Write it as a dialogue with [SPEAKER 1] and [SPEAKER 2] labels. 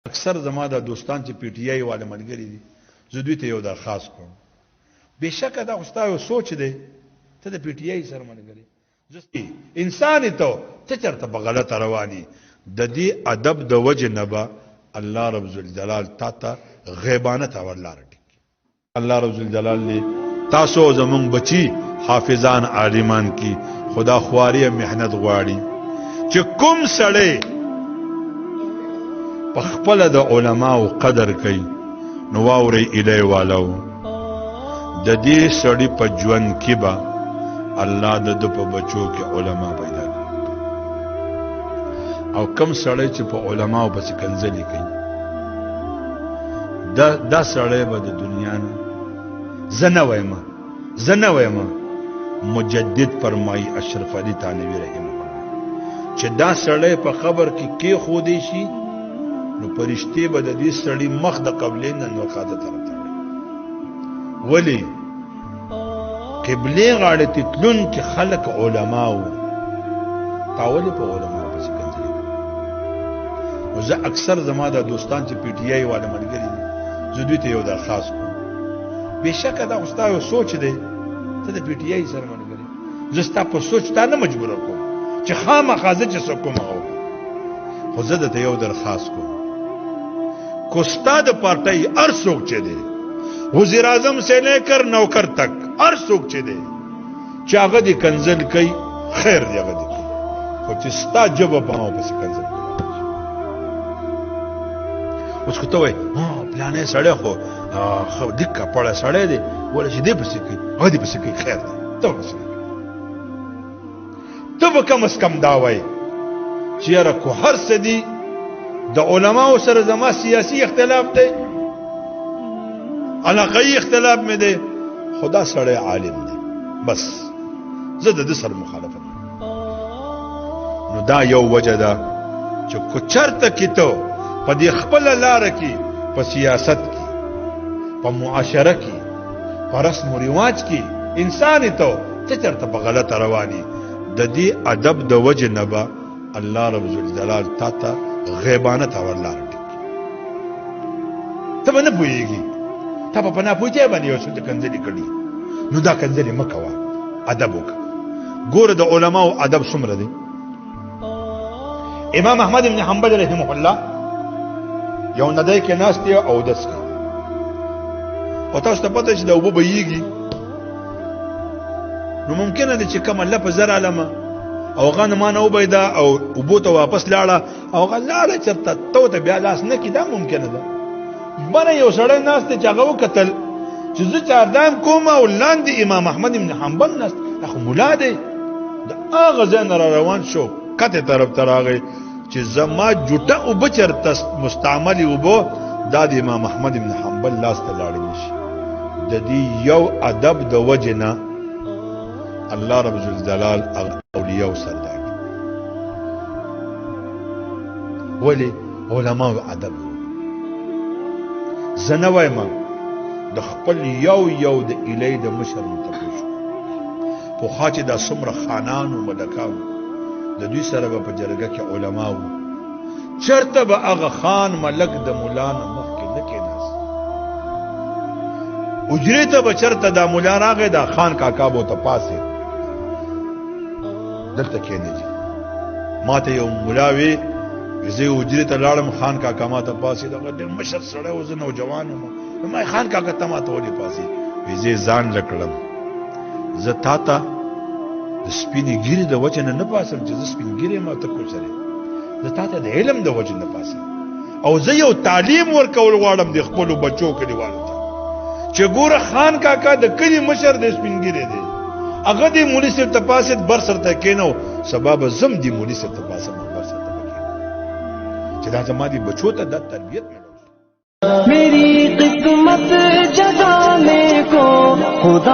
[SPEAKER 1] اکثر زما د دوستان چې پی ټی آی والے ملګری دي زه دوی ته یو درخواست کوم بهشکه دا خو یو سوچ دی ته د پی ټی آی سره ملګری انسان ته چرته په غلطه رواني د دې ادب د وجه نه به الله رب ذوالجلال تا غیبانه تا ورلار الله رب ذوالجلال له تاسو زمون بچي حافظان عالمان کی خدا خواري محنت غواړي چې کوم سړی په خپل د علماو قدر کوي نو واوري الی والو د دې سړی په ژوند کې به الله د په بچو کې علما پیدا کوي او کم سړی چې په علماو پسې کنځلي کوي دا سړی به د دنیا نه زنه وایم مجدد فرمای اشرف علي تانوی رحمه الله چې دا سړی په خبر کې خودي شي نو پرشتي به د دې سړی مخ د قبلین نن وقاته طرف ته ولی قبله غاړه تلون کې خلق علماو تاول په علماو پسې کنځي او زه اکثر زما د دوستان چې پی ټی آی والے ملګری دي زه دوی ته یو درخواست کوم بهشکه دا خو یو سوچ دی ته د پی ټی آی سره ملګری زه ستا په سوچ تا نه مجبور کوم چې خامخا زه چې څه کوم خو زه د یو درخواست کوم کو استاد پارٹی ہر سوک چے دے وزیر اعظم سے لے کر نوکر تک ہر سوک چے دے چاغه دی کنزل کئی خیر دی هغه دی خو چې ستا جواب باو پس کنزل اوس کو ته وای پلانې سړی خو دکا پړه سړی دی ول چې دې پس کوي هغه دې پس کوي خیر دی ته پس ته کم اس کم دا وای چې را کو هر سدي د علماء سره زما سیاسی اختلاف دی علاقائی اختلاف میں دی خدا سره عالم دی بس زه د سر مخالفت نو دا یو وجه ده چې کو چرته کیته په دې خپل لار کې په سیاست کې په معاشره کې په رسم او رواج کې انسان ته چرته په غلطه رواني د دې ادب د وجه نه به الله رب ذوالجلال تا غیبانه تا ورلار ته نه پوهیږي تا په نه پوهیږي باندې یو څه کنځلي کړي نو دا کنځلي مکوا ادب وک ګوره د علماو ادب څومره دی امام احمد ابن حنبل رحمه الله یو ندای کې ناس دی او دس کې او تاسو ته پته چې دا وبو بهيږي نو ممکنه دي چې کوم لفظ زر علامه او غنما نه وبیدا او وبوته واپس لاړه او غلاړه چرته ته بیا لاس نه کی دا ممکنه ده بره یو سړی ناس ته چاغو قتل چې زه چاردام کوم او لاندې امام احمد ابن حنبل ناس اخو مولا دی دا هغه ځای را روان شو کته طرف ته راغی چې زما جوټه او بچرته مستعمل وبو دا د امام احمد ابن حنبل لاس ته لاړ نشي د دې یو ادب د وجنه الله رب ذوالجلال اولیاء سردار ولی علماء ادب زنوای ما د خپل یو د الی د مشر متفوش په خاطر د سمره خانان او ملکان د دوی سره په جرګه کې علماء چرته به هغه خان ملک د مولانا مخ کې نه کېناس اجرته به چرته د مولا راغی د خان کاکا بو ته پاسه دلته کې نه دي ماته یو ملاوي زه وجري ته لاړم خان کاکا ماته پاسې دا ډېر مشر سره و زه نوجوان ما خان کاکا ته ماته ولې پاسې وزې ځان لکړم زه تا ته د سپینې ګیرې د وجه نه پاسم چې زه سپین ګیرې ماته کو سره زه تا ته د علم د وجه نه پاسم او زه یو تعلیم ورکول غواړم د خپل بچو کلیوالو ته چې ګوره خان کاکا د کلی مشر د سپین ګیرې دی هغه دی مولوی صاحب ته پاسه بر سره کېنو سبب زم دی مولوی صاحب ته پاسه بر سره کېنو چې دا زما دی بچو ته د تربیت ملو
[SPEAKER 2] میری قسمت جگانے کو خدا